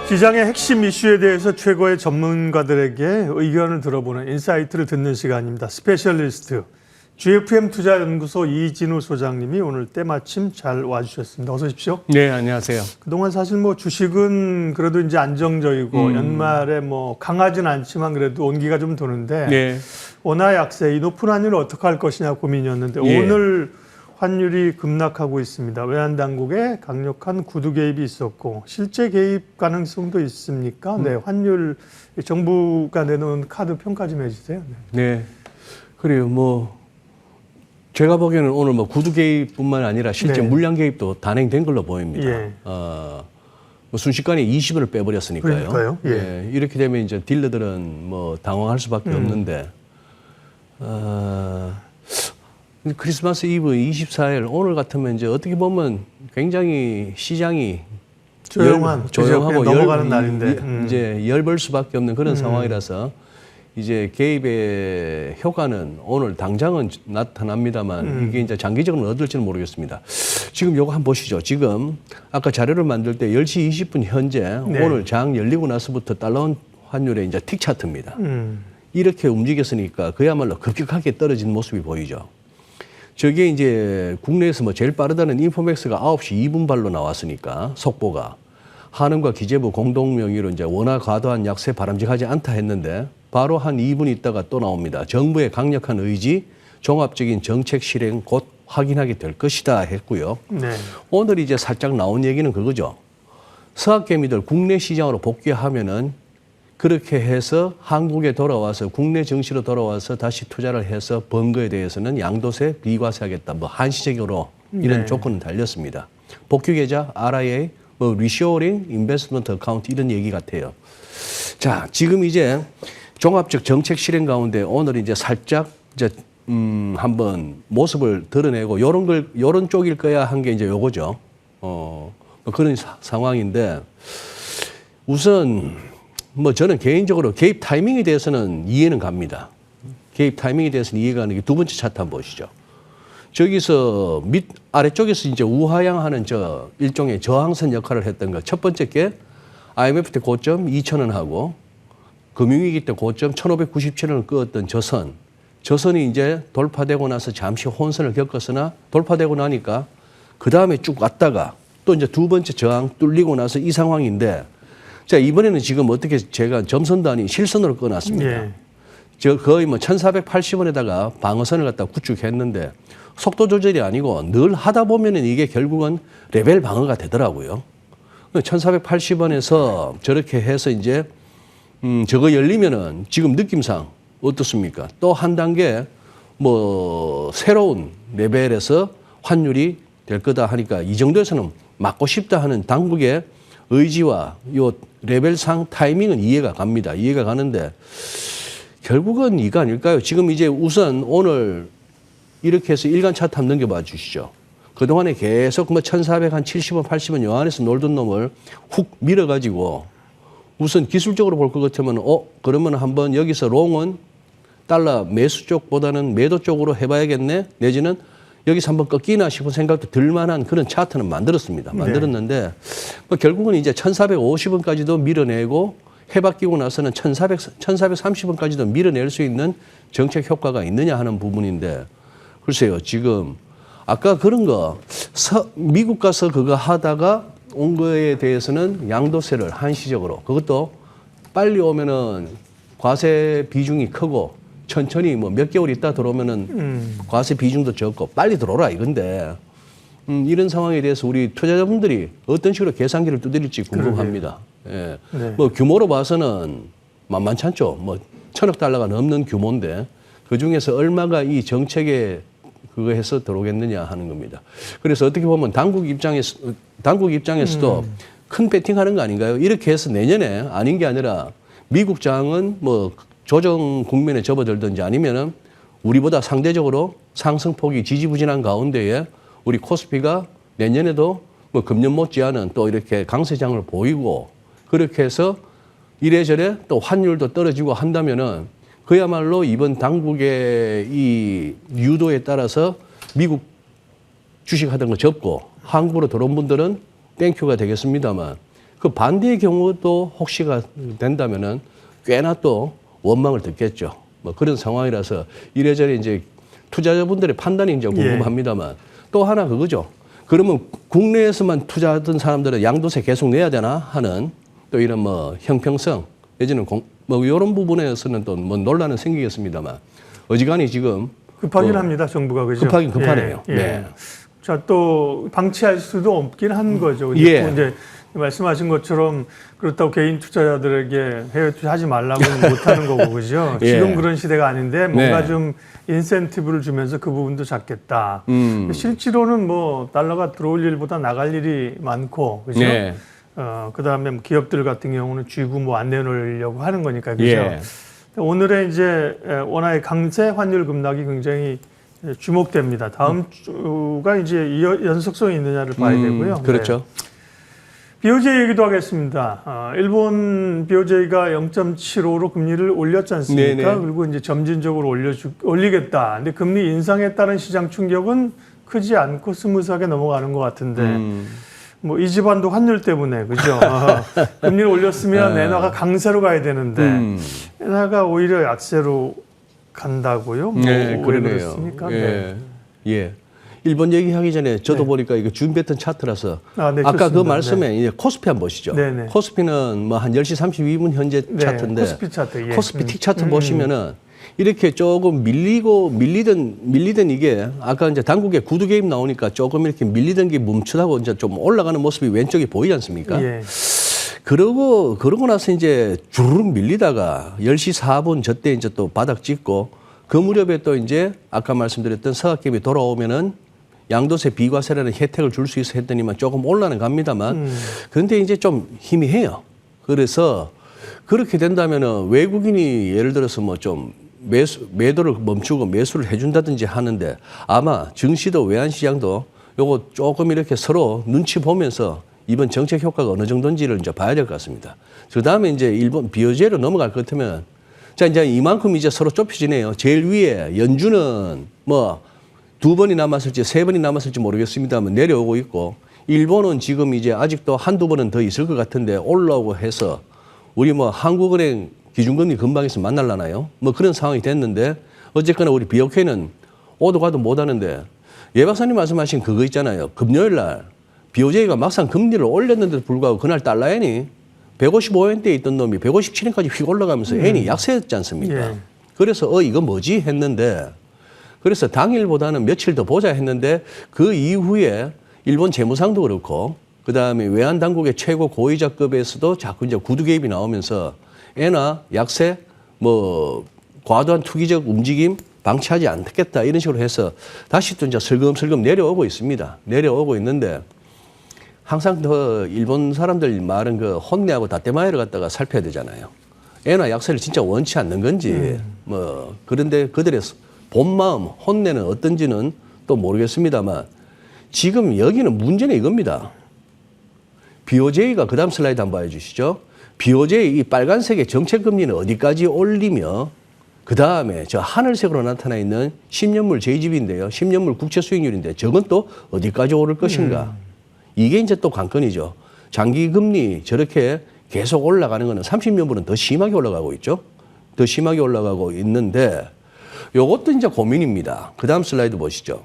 시장의 핵심 이슈에 대해서 최고의 전문가들에게 의견을 들어보는 인사이트를 듣는 시간입니다. 스페셜리스트 GFM 투자연구소 이진우 소장님이 오늘 때마침 잘 와주셨습니다. 어서 오십시오. 네, 안녕하세요. 그동안 사실 뭐 주식은 그래도 이제 안정적이고 연말에 뭐 강하진 않지만 그래도 온기가 좀 도는데 네. 원화 약세, 이 높은 환율을 어떻게 할 것이냐 고민이었는데 예. 오늘 환율이 급락하고 있습니다. 외환 당국의 강력한 구두 개입이 있었고 실제 개입 가능성도 있습니까? 네, 환율 정부가 내놓은 카드 평가 좀 해주세요. 네. 그래요. 뭐 제가 보기에는 오늘 뭐 구두 개입뿐만 아니라 실제 네. 물량 개입도 단행된 걸로 보입니다. 예. 뭐 순식간에 20원을 빼버렸으니까요. 그러니까요. 예. 예. 이렇게 되면 이제 딜러들은 뭐 당황할 수밖에 없는데 크리스마스 이브 24일 오늘 같으면 이제 어떻게 보면 굉장히 시장이 조용하고 넘어가는 날인데 이제 열벌 수밖에 없는 그런 상황이라서 이제 개입의 효과는 오늘 당장은 나타납니다만 이게 이제 장기적으로 얻을지는 모르겠습니다. 지금 요거 한번 보시죠. 지금 아까 자료를 만들 때 10시 20분 현재 네. 오늘 장 열리고 나서부터 달러 환율의 이제 틱 차트입니다. 이렇게 움직였으니까 그야말로 급격하게 떨어진 모습이 보이죠. 저게 이제 국내에서 뭐 제일 빠르다는 인포맥스가 9시 2분 발로 나왔으니까 속보가 한은과 기재부 공동 명의로 이제 원화 과도한 약세 바람직하지 않다 했는데 바로 한 2분 있다가 또 나옵니다. 정부의 강력한 의지, 종합적인 정책 실행 곧 확인하게 될 것이다 했고요. 네. 오늘 이제 살짝 나온 얘기는 그거죠. 서학개미들 국내 시장으로 복귀하면은 그렇게 해서 한국에 돌아와서 국내 증시로 돌아와서 다시 투자를 해서 번 거에 대해서는 양도세 비과세하겠다. 뭐 한시적으로 이런 네. 조건은 달렸습니다. 복귀 계좌, RIA, 뭐 리쇼어링, 인베스트먼트 어카운트 이런 얘기 같아요. 자, 지금 이제 종합적 정책 실행 가운데 오늘 이제 살짝 이제 한번 모습을 드러내고 요런 쪽일 거야 한 게 이제 요거죠. 뭐 그런 상황인데 우선 뭐 저는 개인적으로 개입 타이밍에 대해서는 이해는 갑니다. 개입 타이밍에 대해서는 이해가 가는 게 두 번째 차트 한번 보시죠. 저기서 아래쪽에서 이제 우하향하는 저 일종의 저항선 역할을 했던 거. 첫 번째 게 IMF 때 고점 2,000원 하고 금융위기 때 고점 1,597원을 끄었던 저선이 이제 돌파되고 나서 잠시 혼선을 겪었으나 돌파되고 나니까 그 다음에 쭉 왔다가 또 이제 두 번째 저항 뚫리고 나서 이 상황인데 자, 이번에는 지금 어떻게 제가 점선도 아닌 실선으로 꺼놨습니다. 예. 저 거의 뭐 1,480원에다가 방어선을 갖다 구축했는데 속도 조절이 아니고 늘 하다 보면은 이게 결국은 레벨 방어가 되더라고요. 1,480원에서 저렇게 해서 이제 저거 열리면은 지금 느낌상 어떻습니까? 또 한 단계 뭐 새로운 레벨에서 환율이 될 거다 하니까 이 정도에서는 맞고 싶다 하는 당국의 의지와 요 레벨상 타이밍은 이해가 갑니다. 이해가 가는데 결국은 이거 아닐까요? 지금 이제 우선 오늘 이렇게 해서 일간 차트 한번 넘겨봐 주시죠. 그동안에 계속 뭐 1,470원, 80원 요 안에서 놀던 놈을 훅 밀어가지고 우선 기술적으로 볼 것 같으면 그러면 한번 여기서 롱은 달러 매수 쪽보다는 매도 쪽으로 해봐야겠네. 내지는 여기서 한번 꺾이나 싶은 생각도 들만한 그런 차트는 만들었습니다. 만들었는데 뭐 결국은 이제 1,450원까지도 밀어내고 해바뀌고 나서는 1,430원까지도 밀어낼 수 있는 정책 효과가 있느냐 하는 부분인데 글쎄요. 지금 아까 그런 거 미국 가서 그거 하다가 온 거에 대해서는 양도세를 한시적으로 그것도 빨리 오면은 과세 비중이 크고 천천히 뭐 몇 개월 있다 들어오면은 과세 비중도 적고 빨리 들어오라 이건데 이런 상황에 대해서 우리 투자자분들이 어떤 식으로 계산기를 두드릴지 궁금합니다. 예. 네. 뭐 규모로 봐서는 만만치 않죠. 뭐 1,000억 달러가 넘는 규모인데 그 중에서 얼마가 이 정책에 그거 해서 들어오겠느냐 하는 겁니다. 그래서 어떻게 보면 당국 입장에서도 큰 배팅하는 거 아닌가요? 이렇게 해서 내년에 아닌 게 아니라 미국 장은 뭐 조정 국면에 접어들든지 아니면은 우리보다 상대적으로 상승폭이 지지부진한 가운데에 우리 코스피가 내년에도 뭐 금년 못지않은 또 이렇게 강세장을 보이고 그렇게 해서 이래저래 또 환율도 떨어지고 한다면은 그야말로 이번 당국의 이 유도에 따라서 미국 주식하던 거 접고 한국으로 들어온 분들은 땡큐가 되겠습니다만 그 반대의 경우도 혹시가 된다면은 꽤나 또 원망을 듣겠죠. 뭐 그런 상황이라서 이래저래 이제 투자자분들의 판단이 이제 궁금합니다만 또 하나 그거죠. 그러면 국내에서만 투자하던 사람들은 양도세 계속 내야 되나 하는 또 이런 뭐 형평성 예전에 뭐 이런 부분에서는 또 뭐 논란은 생기겠습니다만 어지간히 지금 급하긴 합니다. 정부가 그죠? 급하긴 급하네요. 예, 예. 네. 자, 또 방치할 수도 없긴 한 거죠. 예. 또 이제 말씀하신 것처럼 그렇다고 개인 투자자들에게 해외 투자하지 말라고는 못하는 거고 그죠? 예. 지금 그런 시대가 아닌데 뭔가 네. 좀 인센티브를 주면서 그 부분도 잡겠다. 실제로는 뭐 달러가 들어올 일보다 나갈 일이 많고 그죠? 네. 그다음에 기업들 같은 경우는 쥐고 뭐 안 내놓으려고 하는 거니까 그죠? 예. 오늘의 이제 원화의 강세 환율 급락이 굉장히 주목됩니다. 다음 주가 이제 연속성이 있느냐를 봐야 되고요. 그렇죠. 네. BOJ 얘기도 하겠습니다. 일본 BOJ가 0.75로 금리를 올렸지 않습니까? 네네. 그리고 이제 점진적으로 올리겠다. 근데 금리 인상에 따른 시장 충격은 크지 않고 스무스하게 넘어가는 것 같은데 뭐 이 집안도 환율 때문에 그죠? 금리를 올렸으면 엔화가 강세로 가야 되는데 엔화가 오히려 약세로 간다고요? 뭐 네, 왜 그러네요. 그렇습니까? 예. 네. 예. 일본 얘기하기 전에 저도 보니까 이거 준비했던 차트라서 네, 아까 그 좋습니다. 말씀에 이제 코스피 한번 보시죠. 네네. 코스피는 뭐 한 10시 32분 현재 네, 차트인데 코스피 차트, 예. 코스피 틱 차트 보시면은 이렇게 조금 밀리던 이게 아까 이제 당국의 구두 개입 나오니까 조금 이렇게 밀리던 게 멈추다고 이제 좀 올라가는 모습이 왼쪽에 보이지 않습니까? 예. 그러고 나서 이제 주르륵 밀리다가 10시 4분 저때 이제 또 바닥 찍고 그 무렵에 또 이제 아까 말씀드렸던 서학개미 돌아오면은 양도세 비과세라는 혜택을 줄 수 있어 했더니만 조금 올라는 갑니다만 그런데 이제 좀 희미해요. 그래서 그렇게 된다면은 외국인이 예를 들어서 뭐 좀 매도를 멈추고 매수를 해준다든지 하는데 아마 증시도 외환시장도 요거 조금 이렇게 서로 눈치 보면서 이번 정책 효과가 어느 정도인지를 이제 봐야 될 것 같습니다. 그 다음에 이제 일본 BOJ로 넘어갈 것 같으면 자, 이제 이만큼 이제 서로 좁혀지네요. 제일 위에 연준은 뭐 2번이 남았을지 3번이 남았을지 모르겠습니다만 내려오고 있고 일본은 지금 이제 아직도 한두 번은 더 있을 것 같은데 올라오고 해서 우리 뭐 한국은행 기준금리 근방에서 만날라나요? 뭐 그런 상황이 됐는데 어쨌거나 우리 BOK는 오도 가도 못 하는데 예 박사님 말씀하신 그거 있잖아요. 금요일 날 BOJ가 막상 금리를 올렸는데도 불구하고 그날 달러엔이 155엔대에 있던 놈이 157엔까지 휙 올라가면서 엔이 약세였지 않습니까? 예. 그래서 이거 뭐지 했는데 그래서 당일보다는 며칠 더 보자 했는데 그 이후에 일본 재무상도 그렇고 그다음에 외환 당국의 최고 고위자급에서도 자꾸 이제 구두 개입이 나오면서 엔화 약세 뭐 과도한 투기적 움직임 방치하지 않겠다 이런 식으로 해서 다시 또 이제 슬금슬금 내려오고 있습니다. 내려오고 있는데 항상 더 일본 사람들 말은 그 혼내하고 다테마에를 갖다가 살펴야 되잖아요. 엔화 약세를 진짜 원치 않는 건지 뭐 그런데 그들의 본 마음 혼내는 어떤지는 또 모르겠습니다만 지금 여기는 문제는 이겁니다. BOJ가 그다음 슬라이드 한번 봐주시죠. BOJ 이 빨간색의 정책 금리는 어디까지 올리며 그다음에 저 하늘색으로 나타나 있는 10년물 JGB인데요. 10년물 국채 수익률인데 저건 또 어디까지 오를 것인가. 이게 이제 또 관건이죠. 장기 금리 저렇게 계속 올라가는 거는 30년물은 더 심하게 올라가고 있죠. 더 심하게 올라가고 있는데 요것도 이제 고민입니다. 그다음 슬라이드 보시죠.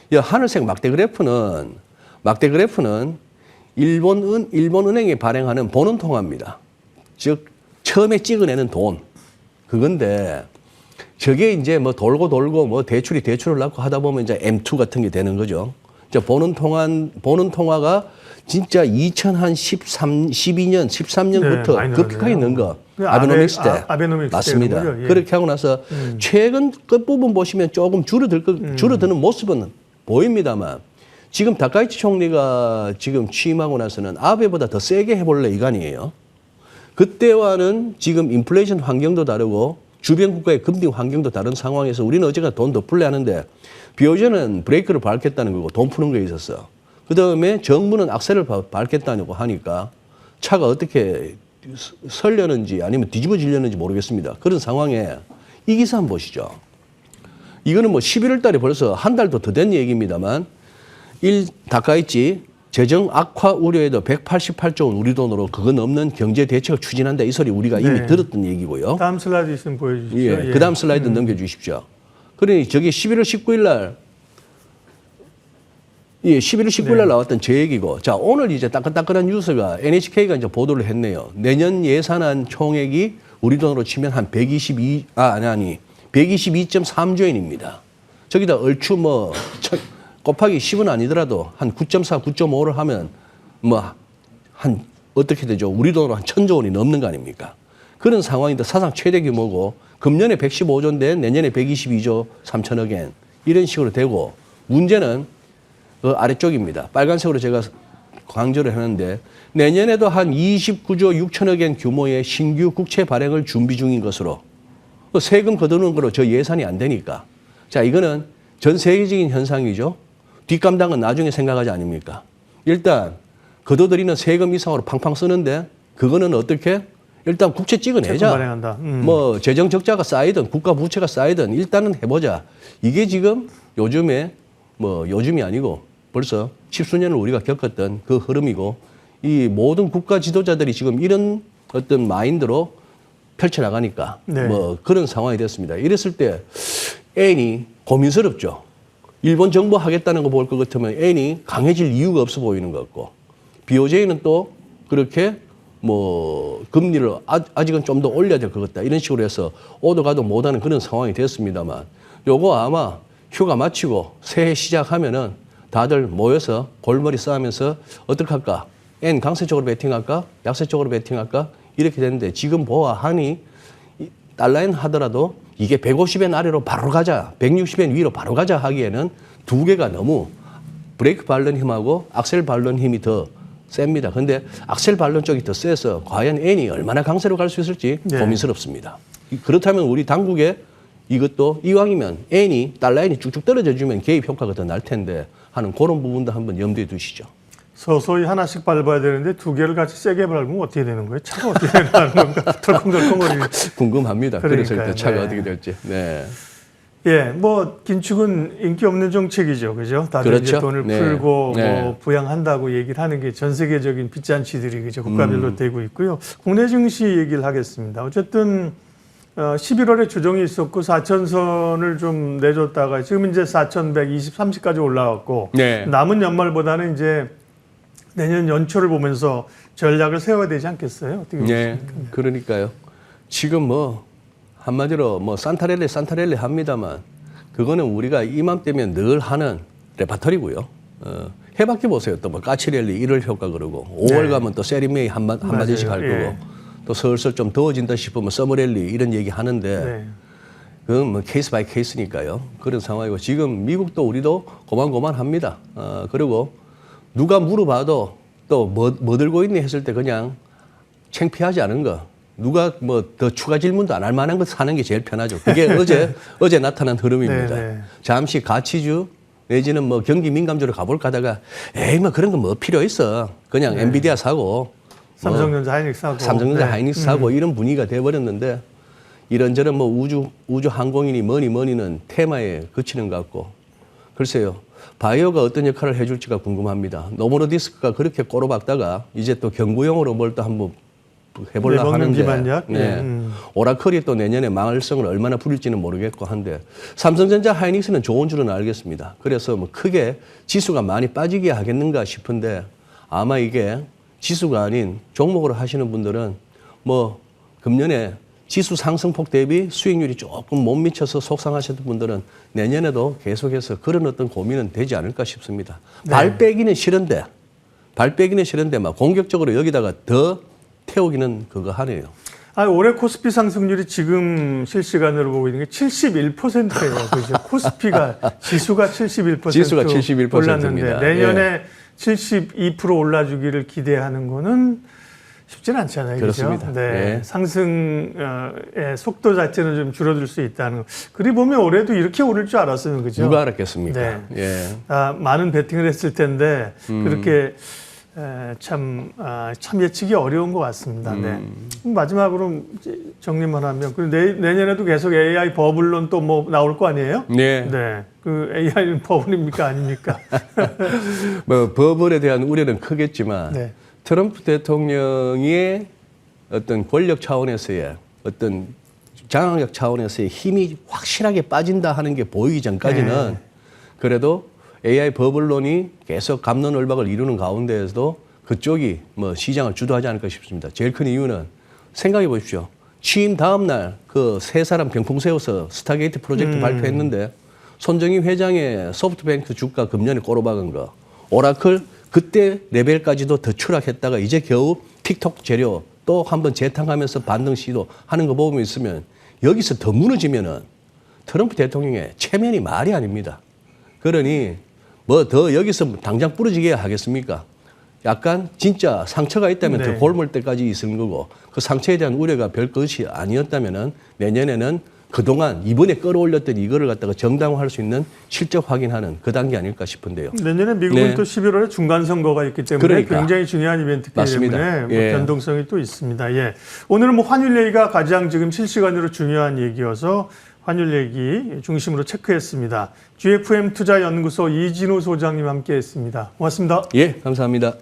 이 하늘색 막대 그래프는 일본은행이 발행하는 보는 통화입니다. 즉 처음에 찍어내는 돈 그건데 저게 이제 뭐 돌고 뭐 대출을 낳고 하다 보면 이제 M2 같은 게 되는 거죠. 이제 보는 통화가 진짜 2012년, 13년부터 많이 급격하게 늘었네요. 는 거. 그 아베노믹스 때. 아베노믹스 맞습니다. 때군요. 예. 그렇게 하고 나서 최근 끝부분 보시면 조금 줄어드는 모습은 보입니다만 지금 다카이치 총리가 지금 취임하고 나서는 아베보다 더 세게 해볼래 이간이에요. 그때와는 지금 인플레이션 환경도 다르고 주변 국가의 금리 환경도 다른 상황에서 우리는 어제가 돈 더 풀려 하는데 BOJ는 브레이크를 밟겠다는 거고 돈 푸는 거에 있었어. 그다음에 정부는 악셀을 밟겠다고 하니까 차가 어떻게 설려는지 아니면 뒤집어지려는지 모르겠습니다. 그런 상황에 이 기사 한번 보시죠. 이거는 뭐 11월 달에 벌써 한 달도 더 된 얘기입니다만 다카이치 재정 악화 우려에도 188조 원 우리 돈으로 그거 넘는 경제 대책을 추진한다. 이 소리 우리가 이미 네. 들었던 얘기고요. 다음 슬라이드 있으면 보여주시죠. 예. 예. 그다음 슬라이드 넘겨주십시오. 그러니 저기 11월 19일 날 예, 11월 19일 날 나왔던 제 얘기고, 자, 오늘 이제 따끈따끈한 뉴스가 NHK가 이제 보도를 했네요. 내년 예산안 총액이 우리 돈으로 치면 한 122.3조 원입니다. 저기다 얼추 뭐, 곱하기 10은 아니더라도 한 9.4, 9.5를 하면 뭐, 한, 어떻게 되죠? 우리 돈으로 한 1,000조 원이 넘는 거 아닙니까? 그런 상황인데 사상 최대 규모고, 금년에 115조인데 내년에 122조 3천억 엔. 이런 식으로 되고, 문제는 그 아래쪽입니다. 빨간색으로 제가 강조를 했는데 내년에도 한 29조 6천억 엔 규모의 신규 국채 발행을 준비 중인 것으로 세금 거두는 거로 저 예산이 안 되니까. 자, 이거는 전 세계적인 현상이죠. 뒷감당은 나중에 생각하지 아닙니까? 일단 거둬들이는 세금 이상으로 팡팡 쓰는데 그거는 어떻게? 일단 국채 찍어내자. 발행한다. 뭐 재정 적자가 쌓이든 국가 부채가 쌓이든 일단은 해보자. 이게 지금 요즘에 뭐 요즘이 아니고 벌써 십수년을 우리가 겪었던 그 흐름이고 이 모든 국가 지도자들이 지금 이런 어떤 마인드로 펼쳐나가니까 네. 뭐 그런 상황이 됐습니다. 이랬을 때 N이 고민스럽죠. 일본 정부 하겠다는 거 볼 것 같으면 N이 강해질 이유가 없어 보이는 것 같고 BOJ는 또 그렇게 뭐 금리를 아직은 좀 더 올려야 될 것 같다. 이런 식으로 해서 오도 가도 못하는 그런 상황이 됐습니다만 요거 아마 휴가 마치고 새해 시작하면은 다들 모여서 골머리 싸우면서 어떻게 할까? N 강세 쪽으로 베팅할까? 약세 쪽으로 베팅할까? 이렇게 되는데 지금 보아하니 달러엔 하더라도 이게 150엔 아래로 바로 가자, 160엔 위로 바로 가자 하기에는 두 개가 너무 브레이크 밟는 힘하고 악셀 밟는 힘이 더 셉니다. 근데 악셀 밟는 쪽이 더 세서 과연 N이 얼마나 강세로 갈 수 있을지 네. 고민스럽습니다. 그렇다면 우리 당국에 이것도 이왕이면 N이 달러 N이 쭉쭉 떨어져 주면 개입 효과가 더 날 텐데 하는 그런 부분도 한번 염두에 두시죠. 서서히 하나씩 밟아야 되는데 두 개를 같이 세게 밟으면 어떻게 되는 거예요? 차가 어떻게 되는 건가? 덜컹덜컹거리는. 궁금합니다. 그래서 그러니까요. 일단 차가 네. 어떻게 될지. 네. 예, 뭐 긴축은 인기 없는 정책이죠, 그죠? 다들 그렇죠. 이제 돈을 네. 풀고 네. 뭐 부양한다고 얘기를 하는 게 전 세계적인 빚잔치들이 그죠 국가별로 되고 있고요. 국내 증시 얘기를 하겠습니다. 어쨌든 11월에 조정이 있었고 4천선을 좀 내줬다가 지금 이제 4,120, 30까지 올라왔고 네. 남은 연말보다는 이제 내년 연초를 보면서 전략을 세워야 되지 않겠어요? 어떻게 네. 보십니까? 그러니까요. 지금 뭐 한마디로 뭐 산타렐리 합니다만 그거는 우리가 이맘때면 늘 하는 레파토리고요. 해바퀴 보세요. 또 뭐 까치렐리 1월 효과 그러고 5월 네. 가면 또 세리메이 한마디씩 할 맞아요. 거고 또 슬슬 좀 더워진다 싶으면 서머랠리 이런 얘기 하는데 네. 그건 뭐 케이스 바이 케이스니까요. 그런 상황이고 지금 미국도 우리도 고만고만합니다. 그리고 누가 물어봐도 또 뭐 들고 있니 했을 때 그냥 창피하지 않은 거. 누가 뭐 더 추가 질문도 안 할 만한 거 사는 게 제일 편하죠. 그게 어제 나타난 흐름입니다. 네, 네. 잠시 가치주 내지는 뭐 경기 민감주로 가볼까 하다가 에이 뭐 그런 거 뭐 필요 있어. 그냥 엔비디아 사고 삼성전자 하이닉스 하고 삼성전자 네. 하이닉스 사고 이런 분위기가 돼버렸는데 이런저런 뭐 우주 항공인이 뭐니는 테마에 그치는 것 같고 글쎄요. 바이오가 어떤 역할을 해줄지가 궁금합니다. 노보노디스크가 그렇게 꼬로박다가 이제 또 경구용으로 뭘 또 한번 해보려고 먹는 하는데 기반약? 네. 오라클이 또 내년에 망할성을 얼마나 부릴지는 모르겠고 한데 삼성전자 하이닉스는 좋은 줄은 알겠습니다. 그래서 뭐 크게 지수가 많이 빠지게 하겠는가 싶은데 아마 이게 지수가 아닌 종목으로 하시는 분들은 뭐 금년에 지수 상승폭 대비 수익률이 조금 못 미쳐서 속상하셨던 분들은 내년에도 계속해서 그런 어떤 고민은 되지 않을까 싶습니다. 네. 발 빼기는 싫은데 막 공격적으로 여기다가 더 태우기는 그거 하네요. 올해 코스피 상승률이 지금 실시간으로 보고 있는 게 71%예요. 그죠? 코스피가 지수가 71% 지수가 71% 올랐는데 입니다. 내년에 72% 올라주기를 기대하는 거는 쉽지는 않잖아요. 그렇습니다. 그죠? 네. 예. 상승의 속도 자체는 좀 줄어들 수 있다는 거. 그리 보면 올해도 이렇게 오를 줄 알았어요. 그죠? 누가 알았겠습니까? 네. 예. 많은 베팅을 했을 텐데 그렇게 참 예측이 어려운 것 같습니다. 네. 마지막으로 정리만 하면 내년에도 계속 AI 버블론 또 뭐 나올 거 아니에요? 네. 네. 그 AI는 버블입니까 아닙니까? 뭐 버블에 대한 우려는 크겠지만 네. 트럼프 대통령의 어떤 권력 차원에서의 어떤 장악력 차원에서의 힘이 확실하게 빠진다 하는 게 보이기 전까지는 네. 그래도 AI 버블론이 계속 갑론을박을 이루는 가운데에서도 그쪽이 뭐 시장을 주도하지 않을까 싶습니다. 제일 큰 이유는 생각해 보십시오. 취임 다음 날 그 세 사람 병풍 세워서 스타게이트 프로젝트 발표했는데 손정희 회장의 소프트뱅크 주가 금년에 꼬로박은 거, 오라클 그때 레벨까지도 더 추락했다가 이제 겨우 틱톡 재료 또 한번 재탕하면서 반등 시도하는 거 보면 있으면 여기서 더 무너지면은 트럼프 대통령의 체면이 말이 아닙니다. 그러니 뭐 더 여기서 당장 부러지게 하겠습니까? 약간 진짜 상처가 있다면 네. 더 골몰 때까지 있는 거고 그 상처에 대한 우려가 별 것이 아니었다면은 내년에는 그동안 이번에 끌어올렸던 이거를 갖다가 정당화할 수 있는 실적 확인하는 그 단계 아닐까 싶은데요. 내년에 미국은 네. 또 11월에 중간 선거가 있기 때문에 그러니까. 굉장히 중요한 이벤트이기 맞습니다. 때문에 뭐 예. 변동성이 또 있습니다. 예. 오늘은 뭐 환율 얘기가 가장 지금 실시간으로 중요한 얘기여서 환율 얘기 중심으로 체크했습니다. GFM 투자연구소 이진우 소장님 함께했습니다. 고맙습니다. 예, 감사합니다.